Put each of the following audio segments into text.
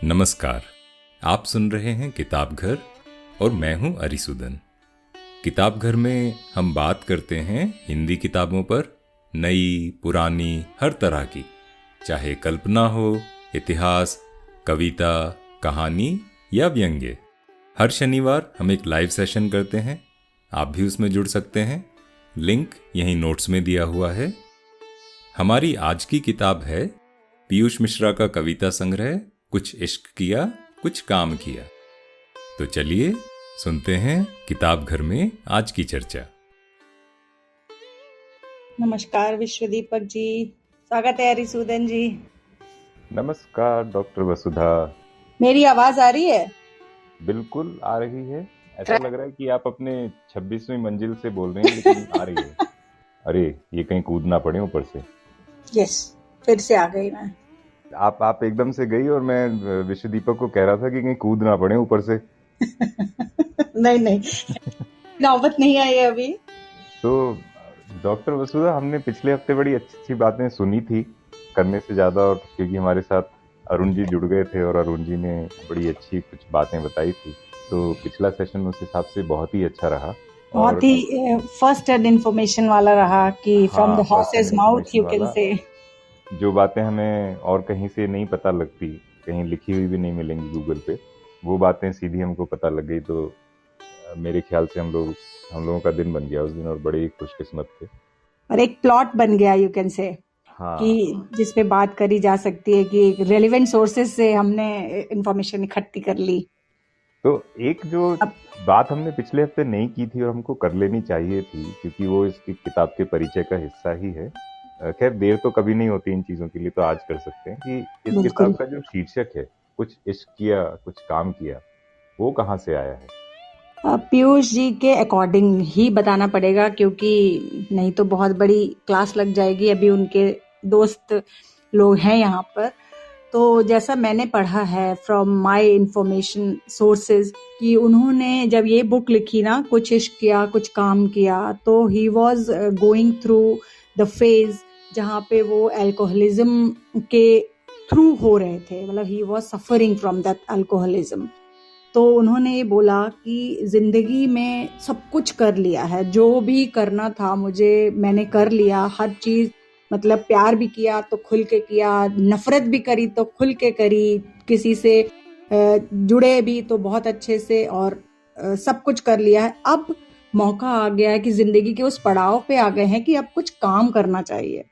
नमस्कार। आप सुन रहे हैं किताब घर और मैं हूं अरिसुदन। किताब घर में हम बात करते हैं हिंदी किताबों पर, नई पुरानी हर तरह की, चाहे कल्पना हो, इतिहास, कविता, कहानी या व्यंग्य। हर शनिवार हम एक लाइव सेशन करते हैं, आप भी उसमें जुड़ सकते हैं। लिंक यहीं नोट्स में दिया हुआ है। हमारी आज की किताब है पीयूष मिश्रा का कविता संग्रह कुछ इश्क किया कुछ काम किया। तो चलिए सुनते हैं किताब घर में आज की चर्चा। नमस्कार विश्वदीपक जी, स्वागत है अरिसूदन जी। नमस्कार डॉक्टर वसुधा। मेरी आवाज आ रही है? बिल्कुल आ रही है। ऐसा लग रहा है कि आप अपने 26वीं मंजिल से बोल रही हैं, लेकिन आ रही है। अरे ये कहीं कूद ना पड़े ऊपर से। यस, फिर से आ गई मैं। आप एकदम से गई और मैं विश्वदीपक को कह रहा था कि कहीं कूद ना पड़े ऊपर से। नहीं नौबत नहीं आई है अभी। तो डॉक्टर वसुधा, हमने पिछले हफ्ते बड़ी अच्छी अच्छी बातें सुनी थी करने से ज्यादा, और क्योंकि हमारे साथ अरुण जी जुड़ गए थे और अरुण जी ने बड़ी अच्छी कुछ बातें बताई थी, तो पिछला सेशन उस हिसाब से बहुत ही अच्छा रहा। बहुत ही फर्स्ट हैंड इंफॉर्मेशन वाला रहा कि from the horses mouth you can say. जो बातें हमें और कहीं से नहीं पता लगती, कहीं लिखी हुई भी नहीं मिलेंगी गूगल पे, वो बातें सीधी हमको पता लग गई। तो मेरे ख्याल से हम लोगों का दिन बन गया उस दिन और बड़े ही खुशकिस्मत थे। और एक प्लॉट बन गया यू कैन से, हाँ, कि जिस पे बात करी जा सकती है कि रेलेवेंट सोर्सेज से हमने इंफॉर्मेशन इकट्ठी कर ली। तो एक जो बात हमने पिछले हफ्ते नहीं की थी और हमको कर लेनी चाहिए थी, क्योंकि वो इसकी किताब के परिचय का हिस्सा ही है। खैर देर तो कभी नहीं होती इन चीजों के लिए, तो आज कर सकते हैं कि इस किताब का जो शीर्षक है कुछ इश्क किया कुछ काम किया, वो कहाँ से आया है। पीयूष जी के अकॉर्डिंग ही बताना पड़ेगा, क्योंकि नहीं तो बहुत बड़ी क्लास लग जाएगी। अभी उनके दोस्त लोग हैं यहाँ पर। तो जैसा मैंने पढ़ा है फ्रॉम माय इंफॉर्मेशन सोर्सेज, कि उन्होंने जब ये बुक लिखी ना, कुछ इश्क किया कुछ काम किया, तो he was going through the phase जहाँ पे वो अल्कोहलिज्म के थ्रू हो रहे थे, मतलब he was suffering from that alcoholism. तो उन्होंने ये बोला कि जिंदगी में सब कुछ कर लिया है, जो भी करना था मुझे मैंने कर लिया, हर चीज, मतलब प्यार भी किया तो खुल के किया, नफरत भी करी तो खुल के करी, किसी से जुड़े भी तो बहुत अच्छे से, और सब कुछ कर लिया है। अब मौका आ गया है कि जिंदगी के उस पड़ाव पे आ गए हैं कि अब कुछ काम करना चाहिए,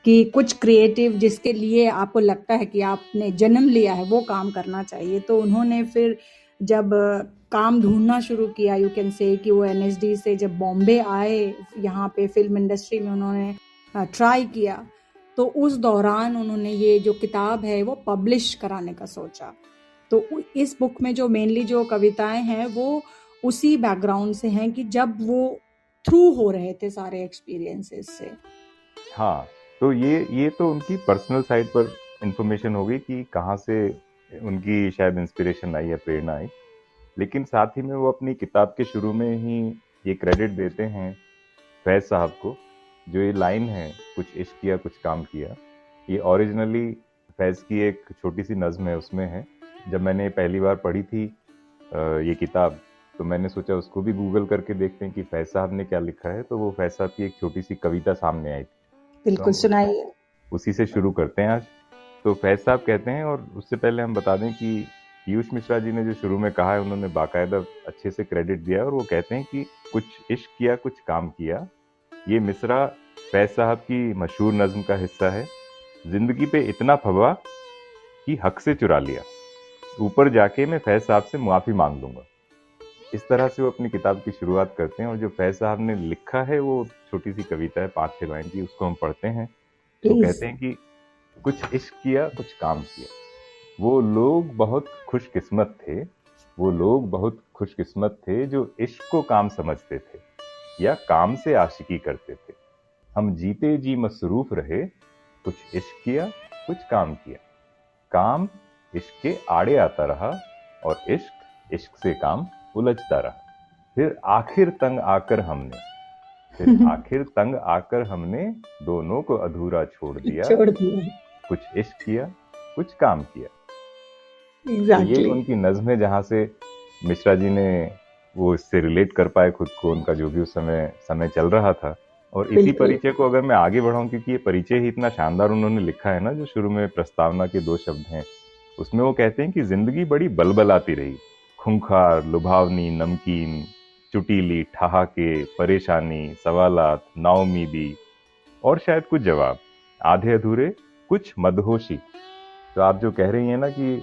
कि कुछ क्रिएटिव जिसके लिए आपको लगता है कि आपने जन्म लिया है वो काम करना चाहिए। तो उन्होंने फिर जब काम ढूंढना शुरू किया, यू कैन से, कि वो एनएसडी से जब बॉम्बे आए, यहाँ पे फिल्म इंडस्ट्री में उन्होंने ट्राई किया, तो उस दौरान उन्होंने ये जो किताब है वो पब्लिश कराने का सोचा। तो इस बुक में जो मेनली जो कविताएं हैं वो उसी बैकग्राउंड से हैं कि जब वो थ्रू हो रहे थे सारे एक्सपीरियंसेस से। हाँ, तो ये तो उनकी पर्सनल साइड पर इंफॉर्मेशन हो गई कि कहाँ से उनकी शायद इंस्पिरेशन आई या प्रेरणा आई। लेकिन साथ ही में वो अपनी किताब के शुरू में ही ये क्रेडिट देते हैं फैज साहब को। जो ये लाइन है कुछ इश्क किया कुछ काम किया, ये ओरिजिनली फैज की एक छोटी सी नज्म है, उसमें है। जब मैंने पहली बार पढ़ी थी ये किताब, तो मैंने सोचा उसको भी गूगल करके देखते हैं कि फैज साहब ने क्या लिखा है। तो वो फैज साहब की एक छोटी सी कविता सामने आई थी, बिल्कुल सुनाइए। उसी से शुरू करते हैं आज। तो फैज साहब कहते हैं, और उससे पहले हम बता दें कि पीयूष मिश्रा जी ने जो शुरू में कहा है, उन्होंने बाकायदा अच्छे से क्रेडिट दिया, और वो कहते हैं कि कुछ इश्क किया कुछ काम किया। ये मिसरा फैज साहब की मशहूर नज्म का हिस्सा है। जिंदगी पे इतना फवा कि हक से चुरा लिया, ऊपर जाके मैं फैज साहब से मुआफी मांग लूंगा। इस तरह से वो अपनी किताब की शुरुआत करते हैं। और जो फैज साहब ने लिखा है वो छोटी सी कविता है 5-6 लाइन की, उसको हम पढ़ते हैं। तो कहते हैं कि कुछ इश्क किया कुछ काम किया, वो लोग बहुत खुशकिस्मत थे, वो लोग बहुत खुशकिस्मत थे जो इश्क को काम समझते थे या काम से आशिकी करते थे। हम जीते जी मसरूफ रहे, कुछ इश्क किया कुछ काम किया, काम इश्क के आड़े आता रहा और इश्क इश्क से काम उलझता रहा। फिर आखिर तंग आकर हमने दोनों को अधूरा छोड़ दिया। कुछ इश्क किया कुछ काम किया। तो ये एग्जैक्टली। उनकी नज्म है जहाँ से मिश्रा जी ने वो इससे रिलेट कर पाए खुद को, उनका जो भी उस समय समय चल रहा था। और इसी बिल्कुल। परिचय को अगर मैं आगे बढ़ाऊं, क्योंकि ये परिचय ही इतना शानदार उन्होंने लिखा है ना, जो शुरू में प्रस्तावना के 2 शब्द हैं, उसमें वो कहते हैं कि जिंदगी बड़ी बलबलाती रही, खूंखार, लुभावनी, नमकीन, चुटीली, ठहाके, परेशानी, सवालात, नाउमीदी और शायद कुछ जवाब, आधे अधूरे, कुछ मदहोशी। तो आप जो कह रही हैं ना कि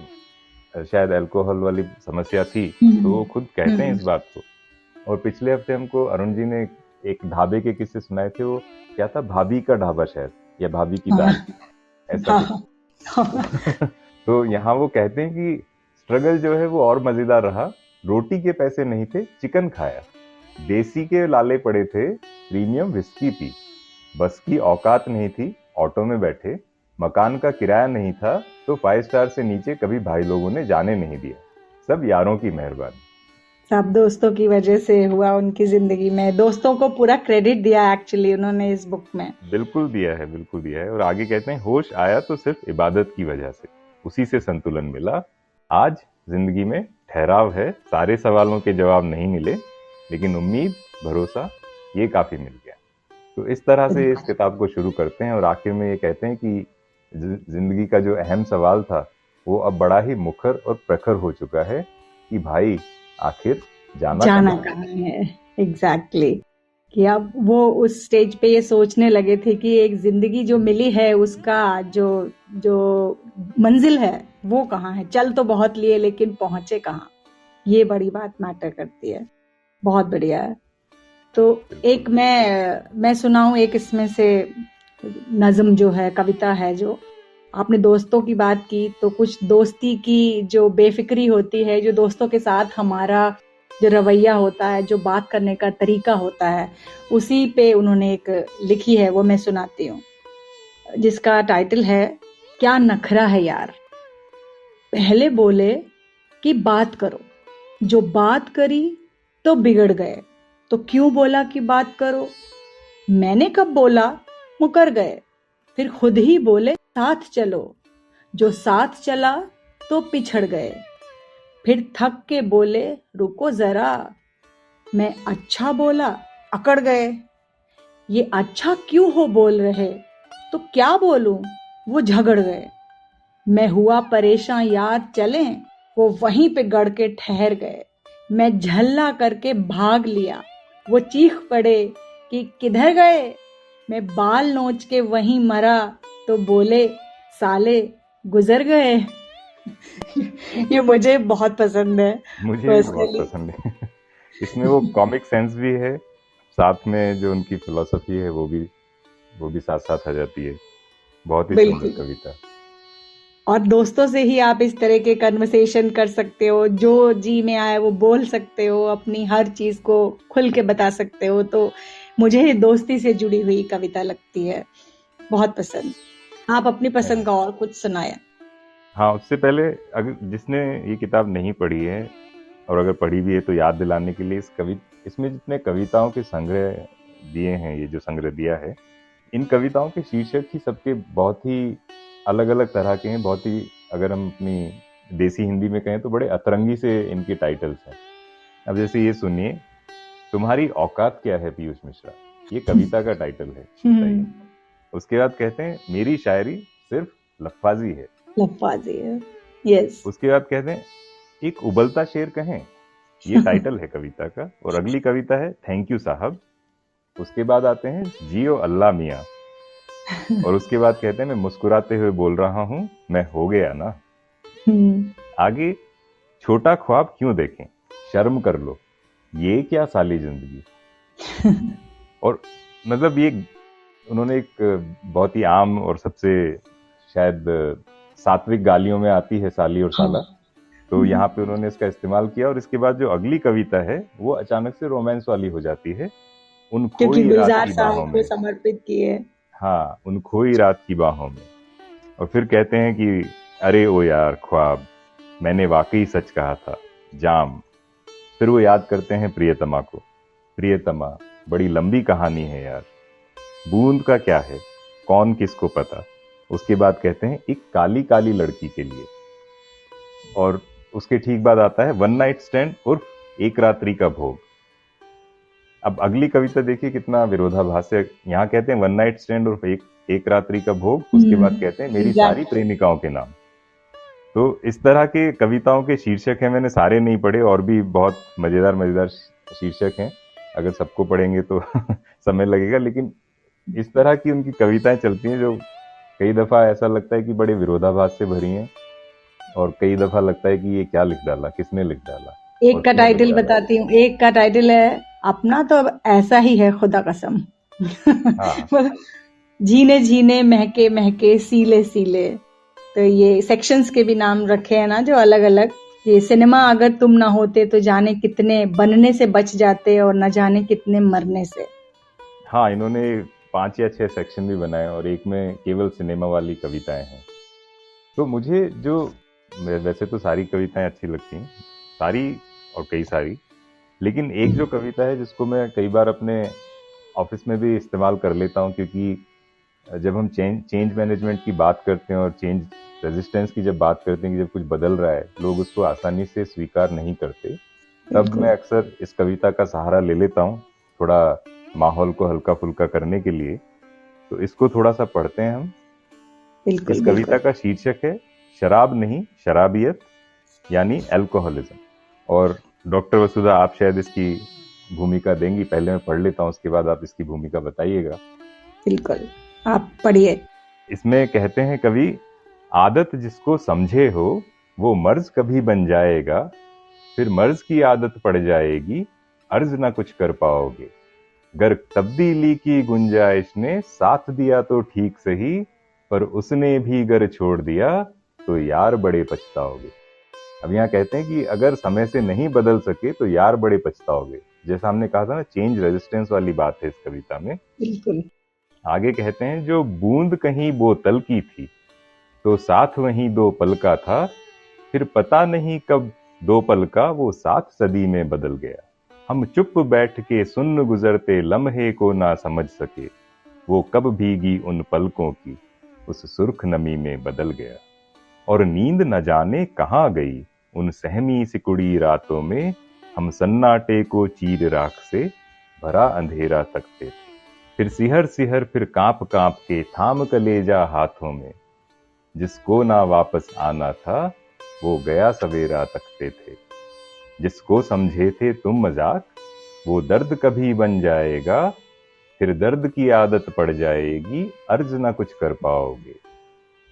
शायद अल्कोहल वाली समस्या थी, तो वो खुद कहते हैं इस बात को। और पिछले हफ्ते हमको अरुण जी ने एक ढाबे के किस्से सुनाए थे, वो क्या था, भाभी का ढाबा शायद, या भाभी की दाल, ऐसा हाँ कुछ। हाँ। तो यहाँ वो कहते हैं कि स्ट्रगल जो है वो और मजेदार रहा। रोटी के पैसे नहीं थे, चिकन खाया, देसी के लाले पड़े थे, प्रीमियम विस्की पी, बस की औकात नहीं थी, ऑटो में बैठे, मकान का किराया नहीं था, तो 5 स्टार से नीचे कभी भाई लोगों ने जाने नहीं दिया, सब यारों की मेहरबानी। सब दोस्तों की वजह से हुआ उनकी जिंदगी में, दोस्तों को पूरा क्रेडिट दिया एक्चुअली उन्होंने इस बुक में। बिल्कुल दिया है, बिल्कुल दिया है। और आगे कहते हैं, होश आया तो सिर्फ इबादत की वजह से, उसी से संतुलन मिला। आज जिंदगी में ठहराव है, सारे सवालों के जवाब नहीं मिले, लेकिन उम्मीद, भरोसा, ये काफी मिल गया। तो इस तरह से इस किताब को शुरू करते हैं और आखिर में ये कहते हैं कि जिंदगी का जो अहम सवाल था वो अब बड़ा ही मुखर और प्रखर हो चुका है कि भाई आखिर जाना कहाँ है। एग्जैक्टली। कि अब वो उस स्टेज पे ये सोचने लगे थे कि एक जिंदगी जो मिली है उसका जो जो मंजिल है वो कहाँ है। चल तो बहुत लिए लेकिन पहुंचे कहाँ, ये बड़ी बात मैटर करती है। बहुत बढ़िया है। तो एक मैं सुनाऊं एक इसमें से नज्म जो है, कविता है। जो आपने दोस्तों की बात की, तो कुछ दोस्ती की जो बेफिक्री होती है, जो दोस्तों के साथ हमारा जो रवैया होता है, जो बात करने का तरीका होता है, उसी पे उन्होंने एक लिखी है, वो मैं सुनाती हूँ, जिसका टाइटल है क्या नखरा है यार। पहले बोले कि बात करो, जो बात करी तो बिगड़ गए, तो क्यों बोला कि बात करो। मैंने कब बोला, मुकर गए, फिर खुद ही बोले साथ चलो, जो साथ चला तो पिछड़ गए, फिर थक के बोले रुको जरा, मैं अच्छा बोला अकड़ गए। ये अच्छा क्यों हो बोल रहे, तो क्या बोलूं, वो झगड़ गए। मैं हुआ परेशान यार चलें, वो वहीं पे गड़ के ठहर गए। मैं झल्ला करके भाग लिया, वो चीख पड़े कि किधर गए। मैं बाल नोच के वहीं मरा, तो बोले साले गुजर गए। ये मुझे बहुत पसंद है मुझे भी बहुत पर्सनली। पसंद है। इसमें वो कॉमिक सेंस भी है, साथ में जो उनकी फिलॉसफी है वो भी साथ साथ आ जाती है। बहुत ही सुंदर बिल्कुल। कविता। और दोस्तों से ही आप इस तरह के कन्वर्सेशन कर सकते हो, जो जी में आए वो बोल सकते हो, अपनी हर चीज को खुल के बता सकते हो। तो मुझे दोस्ती से जुड़ी हुई कविता लगती है, बहुत पसंद। आप अपनी पसंद का और कुछ सुनाया। हाँ, उससे पहले अगर जिसने ये किताब नहीं पढ़ी है, और अगर पढ़ी भी है तो याद दिलाने के लिए इसमें जितने कविताओं के संग्रह दिए हैं, ये जो संग्रह दिया है, इन कविताओं के शीर्षक ही सबके बहुत ही अलग अलग तरह के हैं। बहुत ही, अगर हम अपनी देसी हिंदी में कहें तो बड़े अतरंगी से इनके टाइटल्स हैं। अब जैसे ये सुनिए, तुम्हारी औकात क्या है पीयूष मिश्रा, ये कविता का टाइटल है, बताइए। उसके बाद कहते हैं मेरी शायरी सिर्फ लफ्फाजी है। लफ्फाजी है, यस। उसके बाद कहते हैं एक उबलता शेर कहें, ये टाइटल है कविता का। और अगली कविता है थैंक यू साहब। उसके बाद आते हैं जियो अल्लाह मियाँ। और उसके बाद कहते हैं मैं मुस्कुराते हुए बोल रहा हूँ, मैं हो गया ना। आगे छोटा ख्वाब क्यों देखें, शर्म कर लो, ये क्या साली जिंदगी। और मतलब ये उन्होंने एक बहुत ही आम और सबसे शायद सात्विक गालियों में आती है साली और साला, तो यहाँ पे उन्होंने इसका इस्तेमाल किया। और इसके बाद जो अगली कविता है वो अचानक से रोमांस वाली हो जाती है, उन खोई रात की बाहों में, समर्पित किए। हाँ, उन खोई रात की बाहों में। और फिर कहते हैं कि अरे ओ यार ख्वाब, मैंने वाकई सच कहा था, जाम। फिर वो याद करते हैं प्रियतमा को, प्रियतमा बड़ी लंबी कहानी है यार, बूंद का क्या है कौन किसको पता। उसके बाद कहते हैं एक काली काली लड़की के लिए। और उसके ठीक बाद आता है वन नाइट स्टैंड उर्फ एक रात्रि का भोग। अब अगली कविता देखिए कितना विरोधाभास है। यहाँ कहते हैं वन नाइट स्टैंड उर्फ एक रात्रि का भोग, उसके बाद कहते हैं मेरी सारी प्रेमिकाओं के नाम। तो इस तरह के कविताओं के शीर्षक हैं, मैंने सारे नहीं पढ़े, और भी बहुत मजेदार शीर्षक हैं, अगर सबको पढ़ेंगे तो समय लगेगा। लेकिन इस तरह की उनकी कविताएं चलती हैं जो कई दफा ऐसा लगता है कि बड़े विरोधाभास से भरी हैं, और कई दफा लगता है कि ये क्या लिख डाला, किसने लिख डाला। एक का टाइटल बताती हूँ, एक का टाइटल है अपना तो अब ऐसा ही है खुदा कसम। हाँ। जीने जीने महके महके सीले सीले। तो ये सेक्शंस के भी नाम रखे हैं ना जो अलग अलग। ये सिनेमा अगर तुम ना होते तो जाने कितने बनने से बच जाते और न जाने कितने मरने से। हाँ, इन्होंने 5 या 6 सेक्शन भी बनाए और एक में केवल सिनेमा वाली कविताएं हैं। तो मुझे जो, वैसे तो सारी कविताएं अच्छी लगती हैं, सारी और कई सारी, लेकिन एक जो कविता है जिसको मैं कई बार अपने ऑफिस में भी इस्तेमाल कर लेता हूँ, क्योंकि जब हम चेंज मैनेजमेंट की बात करते हैं और चेंज रेजिस्टेंस की जब बात करते हैं कि जब कुछ बदल रहा है, लोग उसको आसानी से स्वीकार नहीं करते, तब मैं अक्सर इस कविता का सहारा ले लेता हूँ थोड़ा माहौल को हल्का फुल्का करने के लिए। तो इसको थोड़ा सा पढ़ते हैं हम। इस कविता का शीर्षक है शराब नहीं शराबियत, यानी अल्कोहलिज्म। और डॉक्टर वसुधा, आप शायद इसकी भूमिका देंगी। पहले मैं पढ़ लेता हूँ, उसके बाद आप इसकी भूमिका बताइएगा। बिल्कुल, आप पढ़िए। इसमें कहते हैं कवि, आदत जिसको समझे हो वो मर्ज कभी बन जाएगा, फिर मर्ज की आदत पड़ जाएगी, अर्ज ना कुछ कर पाओगे। गर तब्दीली की गुंजाइश ने साथ दिया तो ठीक सही, पर उसने भी गर छोड़ दिया तो यार बड़े पछताओगे। अब यहाँ कहते हैं कि अगर समय से नहीं बदल सके तो यार बड़े पछताओगे। जैसा हमने कहा था ना, चेंज रेजिस्टेंस वाली बात है इस कविता में। बिल्कुल। आगे कहते हैं, जो बूंद कहीं बोतल की थी तो साथ वहीं 2 पल का था, फिर पता नहीं कब 2 पल का वो 7 सदी में बदल गया। हम चुप बैठ के सुन्न गुजरते लम्हे को ना समझ सके, वो कब भीगी उन पलकों की उस सुर्ख नमी में बदल गया। और नींद न जाने कहाँ गई उन सहमी सिकुड़ी रातों में, हम सन्नाटे को चीर राख से भरा अंधेरा तकते थे। फिर सिहर सिहर फिर कांप कांप के थाम कलेजा हाथों में, जिसको ना वापस आना था वो गया सवेरा तकते थे। जिसको समझे थे तुम मजाक वो दर्द कभी बन जाएगा, फिर दर्द की आदत पड़ जाएगी, अर्ज ना कुछ कर पाओगे।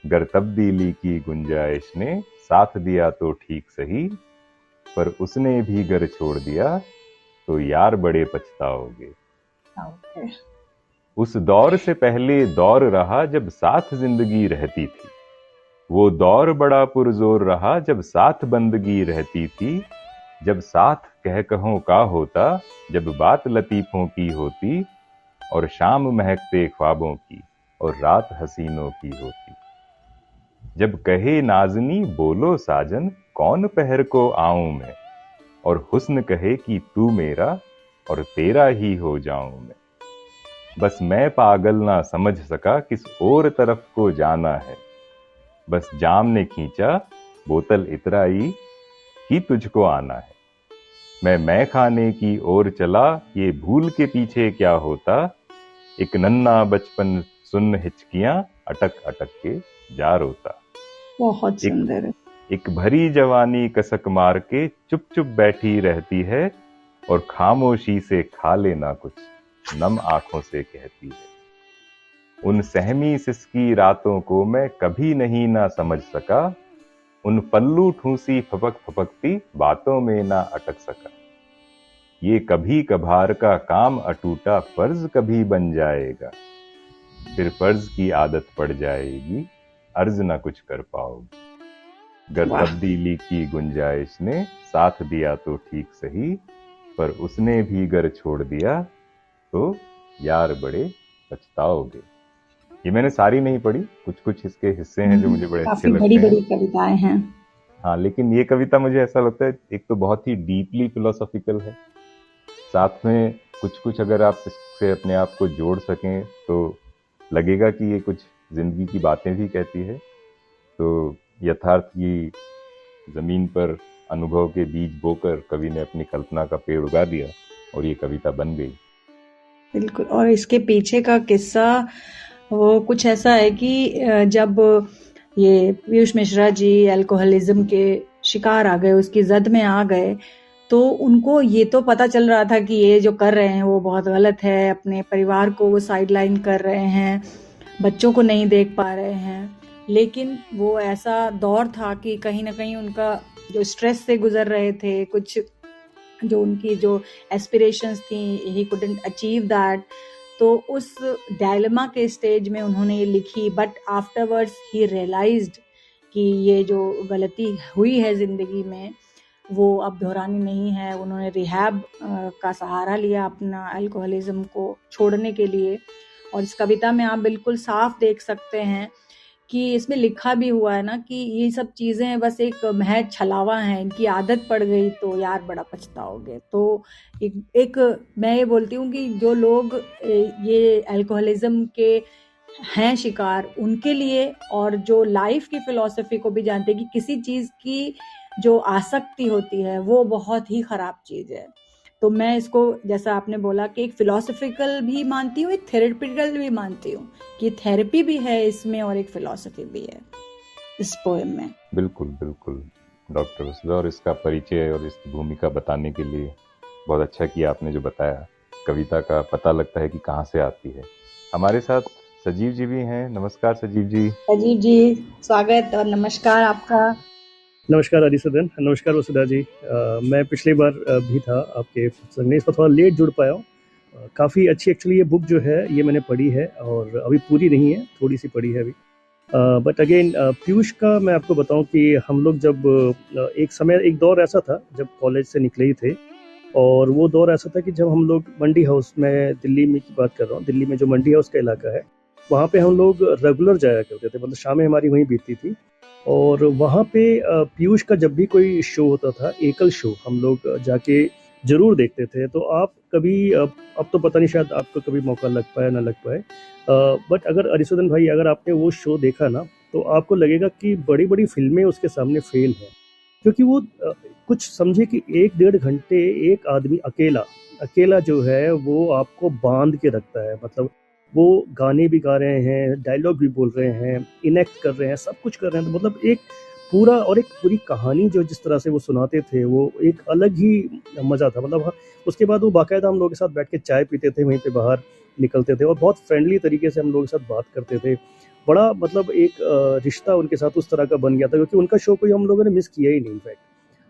गर तब्दीली की गुंजाइश ने साथ दिया तो ठीक सही, पर उसने भी गर छोड़ दिया तो यार बड़े पछताओगे। उस दौर से पहले दौर रहा जब साथ जिंदगी रहती थी, वो दौर बड़ा पुरजोर रहा जब साथ बंदगी रहती थी। जब साथ कह कहों का होता, जब बात लतीफों की होती, और शाम महकते ख्वाबों की और रात हसीनों की होती। जब कहे नाज़नी बोलो साजन कौन पहर को आऊं मैं, और हुस्न कहे कि तू मेरा और तेरा ही हो जाऊं मैं। बस मैं पागल ना समझ सका किस और तरफ को जाना है, बस जाम ने खींचा बोतल इतराई कि तुझको आना है। मैं खाने की ओर चला ये भूल के पीछे क्या होता, एक नन्हा बचपन सुन हिचकियां अटक अटक के जा रोता। बहुत सुंदर। एक भरी जवानी कसक मार के चुप चुप बैठी रहती है, और खामोशी से खा लेना कुछ नम आंखों से कहती है। उन सहमी सिसकी रातों को मैं कभी नहीं ना समझ सका, उन पल्लू ठूसी फपक फपकती बातों में ना अटक सका। ये कभी कभार का काम अटूटा फर्ज कभी बन जाएगा, फिर फर्ज की आदत पड़ जाएगी, अर्ज ना कुछ कर पाओगे। गर तब्दीली की गुंजाइश ने साथ दिया तो ठीक सही, पर उसने भी गर छोड़ दिया तो यार बड़े पछताओगे। ये मैंने सारी नहीं पढ़ी, कुछ कुछ इसके हिस्से हैं जो मुझे बड़े अच्छे लगते हैं। बड़ी बड़ी कविताएं हैं। हाँ, लेकिन ये कविता मुझे ऐसा लगता है एक तो बहुत ही डीपली फिलोसॉफिकल है, साथ में कुछ कुछ अगर आप इससे अपने आप को जोड़ सकें तो लगेगा कि ये कुछ जिंदगी की बातें भी कहती है। तो यथार्थ की जमीन पर अनुभव के बीज बोकर कवि ने अपनी कल्पना का पेड़ उगा दिया और ये कविता बन गई। बिल्कुल। और इसके पीछे का किस्सा वो कुछ ऐसा है कि जब ये पीयूष मिश्रा जी अल्कोहलिज्म के शिकार आ गए, उसकी जद में आ गए, तो उनको ये तो पता चल रहा था कि ये जो कर रहे हैं वो बहुत गलत है, अपने परिवार को वो साइडलाइन कर रहे हैं, बच्चों को नहीं देख पा रहे हैं। लेकिन वो ऐसा दौर था कि कहीं ना कहीं उनका जो स्ट्रेस से गुजर रहे थे, कुछ जो उनकी जो एस्पिरेशंस थी, ही कुडंट अचीव दैट। तो उस डायलेमा के स्टेज में उन्होंने ये लिखी, बट आफ्टरवर्ड्स ही रियलाइज्ड कि ये जो गलती हुई है ज़िंदगी में वो अब दोहरानी नहीं है। उन्होंने रिहैब का सहारा लिया अपना अल्कोहलिज्म को छोड़ने के लिए। और इस कविता में आप बिल्कुल साफ देख सकते हैं कि इसमें लिखा भी हुआ है ना कि ये सब चीज़ें बस एक महज छलावा हैं, इनकी आदत पड़ गई तो यार बड़ा पछताओगे। तो एक मैं ये बोलती हूँ कि जो लोग ये अल्कोहलिज्म के हैं शिकार, उनके लिए, और जो लाइफ की फिलॉसफी को भी जानते हैं कि किसी चीज़ की जो आसक्ति होती है वो बहुत ही ख़राब चीज़ है। तो मैं इसको, जैसा आपने बोला, कि एक फिलोसफिकल भी मानती हूँ, एक थेरेपिकल भी मानती हूँ कि थेरेपी भी है इसमें और एक फिलॉसफी भी है इस पोएम में। बिल्कुल बिल्कुल डॉक्टर वसुधा, और इसका परिचय और इसकी भूमिका बताने के लिए बहुत अच्छा किया आपने जो बताया। कविता का पता लगता है कि कहाँ से आती है। हमारे साथ सजीव जी भी हैं। नमस्कार सजीव जी। सजीव जी, स्वागत और नमस्कार आपका। नमस्कार अरिसुदन, नमस्कार वसुधा जी। मैं पिछली बार भी था आपके सत्संग में, इस पर थोड़ा लेट जुड़ पाया हूँ। काफ़ी अच्छी एक्चुअली ये बुक जो है ये मैंने पढ़ी है और अभी पूरी नहीं है, थोड़ी सी पढ़ी है अभी। बट अगेन पीयूष का मैं आपको बताऊं कि हम लोग जब एक दौर ऐसा था जब कॉलेज से निकले ही थे, और वो दौर ऐसा था कि जब हम लोग मंडी हाउस में, दिल्ली में की बात कर रहा हूँ, दिल्ली में जो मंडी हाउस का इलाका है वहाँ पे हम लोग रेगुलर जाया करते थे, मतलब शामें हमारी वहीं बीतती थी। और वहाँ पे पीयूष का जब भी कोई शो होता था, एकल शो, हम लोग जाके जरूर देखते थे। तो आप कभी अब तो पता नहीं शायद आपको कभी मौका लग पाया ना लग पाए, बट अगर अरिसुदन भाई अगर आपने वो शो देखा ना तो आपको लगेगा कि बड़ी बड़ी फिल्में उसके सामने फेल हैं, क्योंकि वो कुछ समझे कि 1-1.5 घंटे एक आदमी अकेला जो है वो आपको बांध के रखता है। मतलब वो गाने भी गा रहे हैं, डायलॉग भी बोल रहे हैं, इनेक्ट कर रहे हैं, सब कुछ कर रहे हैं। तो मतलब एक पूरा और एक पूरी कहानी जो जिस तरह से वो सुनाते थे वो एक अलग ही मज़ा था। मतलब उसके बाद वो बाकायदा हम लोगों के साथ बैठ के चाय पीते थे, वहीं पे बाहर निकलते थे और बहुत फ्रेंडली तरीके से हम लोगों के साथ बात करते थे। बड़ा मतलब एक रिश्ता उनके साथ उस तरह का बन गया था, क्योंकि उनका शो कोई हम लोगों ने मिस किया ही नहीं इनफैक्ट।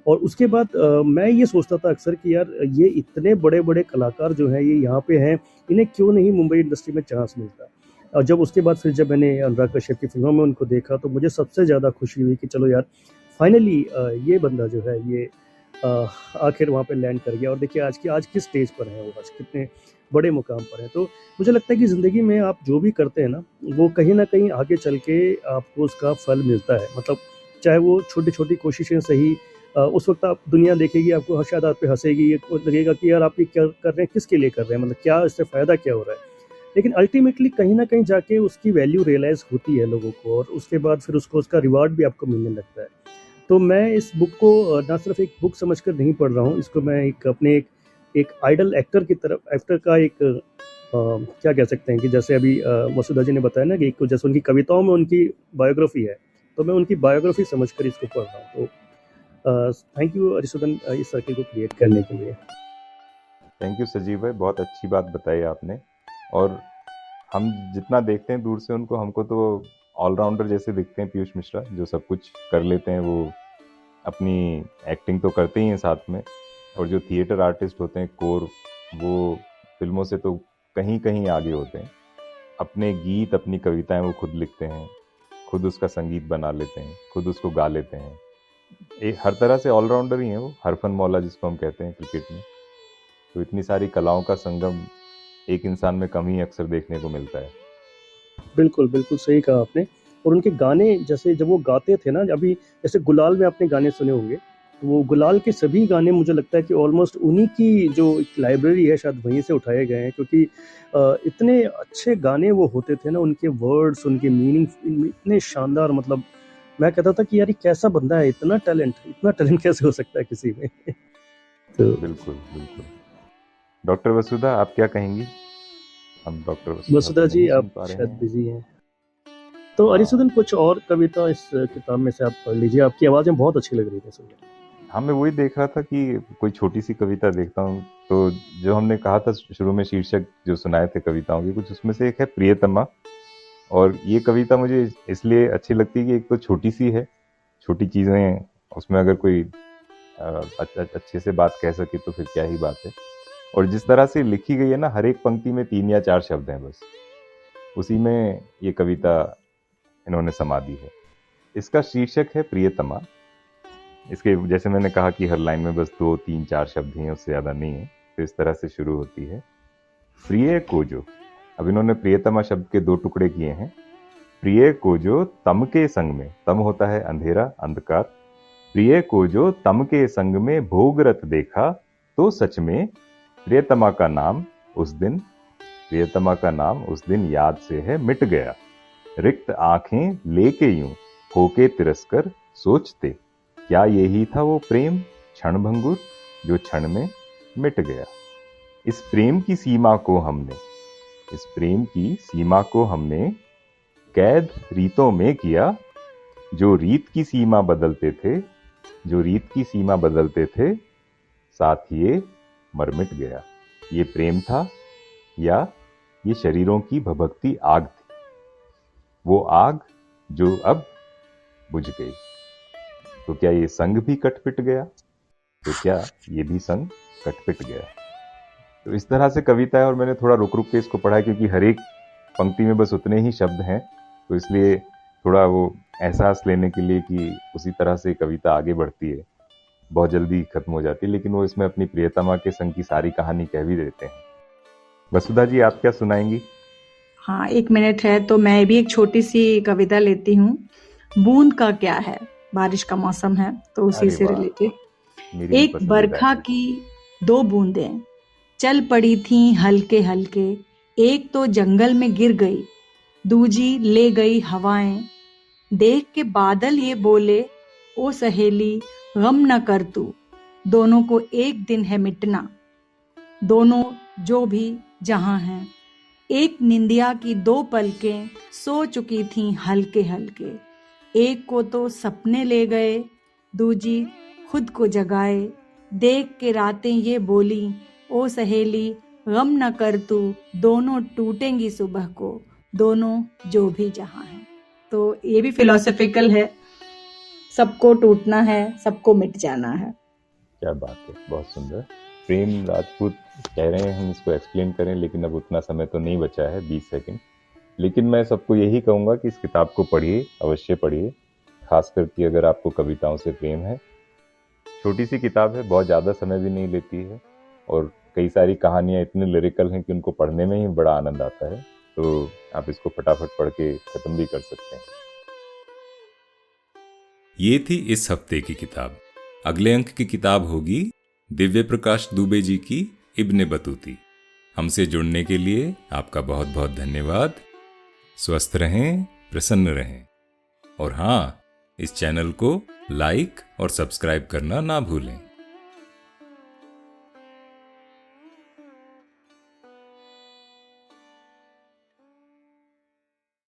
और उसके बाद मैं ये सोचता था अक्सर कि यार ये इतने बड़े बड़े कलाकार जो हैं ये यहाँ पे हैं, इन्हें क्यों नहीं मुंबई इंडस्ट्री में चांस मिलता। और जब उसके बाद फिर जब मैंने अनुराग कश्यप की फिल्मों में उनको देखा तो मुझे सबसे ज़्यादा खुशी हुई कि चलो यार फाइनली ये बंदा जो है ये आखिर वहाँ पे लैंड कर गया। और देखिए आज किस स्टेज पर है वो, आज कितने बड़े मुकाम पर है। तो मुझे लगता है कि ज़िंदगी में आप जो भी करते हैं ना वो कहीं ना कहीं आगे चल के आपको उसका फल मिलता है। मतलब चाहे वो छोटी छोटी कोशिशें सही, उस वक्त आप दुनिया देखेगी आपको, शायद आप पे हंसेगी, लगेगा कि यार आप ये क्या कर रहे हैं, किसके लिए कर रहे हैं, मतलब क्या इससे फ़ायदा क्या हो रहा है। लेकिन अल्टीमेटली कहीं ना कहीं जाके उसकी वैल्यू रियलाइज़ होती है लोगों को, और उसके बाद फिर उसको उसका रिवार्ड भी आपको मिलने लगता है। तो मैं इस बुक को ना सिर्फ एक बुक समझकर नहीं पढ़ रहा हूँ, इसको मैं अपने एक आइडल एक्टर की तरफ, एक्टर का एक क्या कह सकते हैं कि जैसे अभी वसुधा जी ने बताया ना कि जैसे उनकी कविताओं में उनकी बायोग्राफी है, तो मैं उनकी बायोग्राफी समझकर इसको पढ़ रहा हूँ। तो थैंक यू अरिसुदन इस सर्किल को क्रिएट करने के लिए। थैंक यू सजीव भाई, बहुत अच्छी बात बताई आपने। और हम जितना देखते हैं दूर से उनको, हमको तो ऑलराउंडर जैसे दिखते हैं पीयूष मिश्रा, जो सब कुछ कर लेते हैं। वो अपनी एक्टिंग तो करते ही हैं साथ में, और जो थिएटर आर्टिस्ट होते हैं कोर, वो फिल्मों से तो कहीं कहीं आगे होते हैं। अपने गीत, अपनी कविताएं वो खुद लिखते हैं, खुद उसका संगीत बना लेते हैं, खुद उसको गा लेते हैं। हर तरह से ऑलराउंडर ही हैं वो, हरफन मौला जिसको हम कहते हैं क्रिकेट में। तो इतनी सारी कलाओं का संगम एक इंसान में कम ही अक्सर देखने को मिलता है। बिल्कुल बिल्कुल सही कहा आपने। और उनके गाने, जैसे जब वो गाते थे ना, अभी जैसे गुलाल में आपने गाने सुने होंगे, तो वो गुलाल के सभी गाने मुझे लगता है कि ऑलमोस्ट उन्हीं की जो एक लाइब्रेरी है शायद वहीं से उठाए गए हैं, क्योंकि इतने अच्छे गाने वो होते थे ना, उनके वर्ड्स, उनके मीनिंग इतने शानदार, मतलब मैं कहता था कि यार ये कैसा बंदा है, इतना टैलेंट कैसे हो सकता है किसी में। तो बिल्कुल बिल्कुल। डॉक्टर वसुधा, आप क्या कहेंगी? अब डॉक्टर वसुधा तो जी नहीं सुन आप पा रहे शायद हैं। बिजी हैं, तो हाँ अरिसुदन कुछ और कविता इस किताब में से आप पढ़ लीजिए, आपकी आवाज़ें बहुत अच्छी लग रही थी सुनने। हाँ, मैं वही देख रहा था कि कोई छोटी सी कविता देखता हूँ। तो जो हमने कहा था शुरू में, शीर्षक जो सुनाए थे कविताओं के, कुछ उसमें से एक है प्रियतमा। और ये कविता मुझे इसलिए अच्छी लगती है कि एक तो छोटी सी है, छोटी चीजें उसमें अगर कोई अच्छे से बात कह सके तो फिर क्या ही बात है। और जिस तरह से लिखी गई है ना, हर एक पंक्ति में 3 या 4 शब्द हैं बस, उसी में ये कविता इन्होंने समा दी है। इसका शीर्षक है प्रियतमा। इसके जैसे मैंने कहा कि हर लाइन में बस 2, 3, 4 शब्द ही हैं, उससे ज़्यादा नहीं है। तो इस तरह से शुरू होती है। प्रिय को जो, अब इन्होंने प्रियतमा शब्द के 2 टुकड़े किए हैं। प्रिय को जो तम के संग में, तम होता है अंधेरा, अंधकार, प्रिय को जो तम के संग में भोगरत देखा, तो सच में प्रियतमा का नाम उस दिन, प्रियतमा का नाम उस दिन याद से है मिट गया। रिक्त आंखें लेके यूं होके तिरस्कर सोचते, क्या यही था वो प्रेम क्षण भंगुर जो क्षण में मिट गया। इस प्रेम की सीमा को हमने, इस प्रेम की सीमा को हमने कैद रीतों में किया, जो रीत की सीमा बदलते थे, जो रीत की सीमा बदलते थे, साथ ये मर मिट गया। ये प्रेम था या ये शरीरों की भभकती आग थी, वो आग जो अब बुझ गई। तो क्या ये संग भी कट पिट गया? तो क्या ये भी संग कट पिट गया? तो इस तरह से कविता है। और मैंने थोड़ा रुक रुक के इसको पढ़ा क्योंकि हर एक पंक्ति में बस उतने ही शब्द हैं, तो इसलिए थोड़ा वो एहसास लेने के लिए कि उसी तरह से कविता आगे बढ़ती है, बहुत जल्दी खत्म हो जाती है। लेकिन वो इसमें अपनी प्रियतमा के संग की सारी कहानी कह भी देते हैं। वसुधा जी, आप क्या सुनाएंगी? हाँ, 1 मिनट है तो मैं भी एक छोटी सी कविता लेती हूँ। बूंद का क्या है, बारिश का मौसम है तो उसी अरे से वाह, रिलेटेड। मेरी भी एक पसंदीदा बरखा है। की 2 बूंदें चल पड़ी थीं हल्के हल्के, एक तो जंगल में गिर गई, दूजी ले गई हवाएं। देख के बादल ये बोले, ओ सहेली गम न कर तू, दोनों को एक दिन है मिटना, दोनों जो भी जहां हैं। एक निंदिया की 2 पलकें सो चुकी थीं हल्के हल्के, एक को तो सपने ले गए, दूजी खुद को जगाए। देख के रातें ये बोली, ओ सहेली गम न कर तू, दोनों टूटेंगी सुबह को, दोनों जो भी जहां हैं। तो ये भी फिलोसफिकल है, सबको टूटना है, सबको मिट जाना है। क्या बात है, बहुत सुंदर। प्रेम राजपूत कह रहे हैं हम इसको एक्सप्लेन करें, लेकिन अब उतना समय तो नहीं बचा है, 20 सेकंड। लेकिन मैं सबको यही कहूँगा कि इस किताब को पढ़िए, अवश्य पढ़िए, खास करके अगर आपको कविताओं से प्रेम है। छोटी सी किताब है, बहुत ज़्यादा समय भी नहीं लेती है, और कई सारी कहानियाँ इतनी लिरिकल हैं कि उनको पढ़ने में ही बड़ा आनंद आता है। तो आप इसको फटाफट पढ़ के ख़त्म भी कर सकते हैं। ये थी इस हफ्ते की किताब। अगले अंक की किताब होगी दिव्य प्रकाश दुबे जी की इब्ने बतूती। हमसे जुड़ने के लिए आपका बहुत बहुत धन्यवाद। स्वस्थ रहें, प्रसन्न रहें, और हाँ, इस चैनल को लाइक और सब्सक्राइब करना ना भूलें।